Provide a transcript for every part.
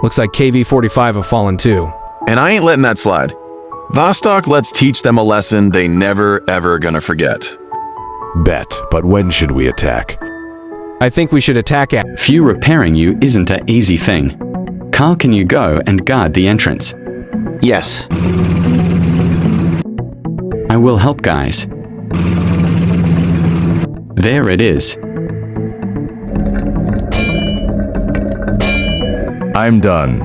Looks like KV-45 have fallen too. And I ain't letting that slide. Vostok lets teach them a lesson they never ever gonna forget. Bet, but when should we attack? I think we should attack at. Few repairing you isn't an easy thing. Carl, can you go and guard the entrance? Yes. I will help, guys. There it is. I'm done.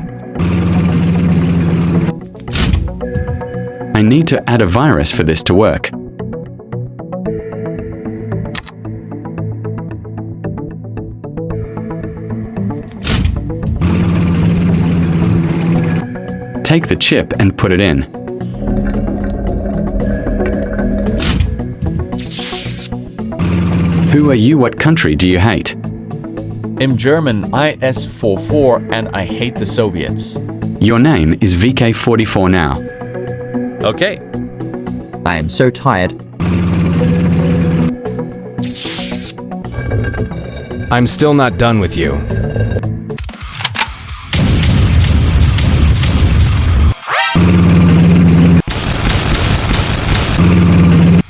I need to add a virus for this to work. Take the chip and put it in. Who are you? What country do you hate? I'm German IS-44 and I hate the Soviets. Your name is VK-44 now. Okay. I am so tired. I'm still not done with you.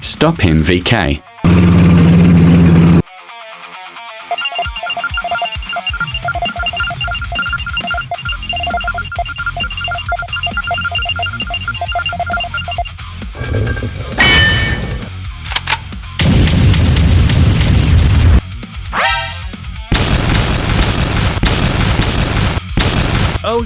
Stop him, VK. Oh,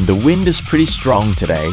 the wind is pretty strong today.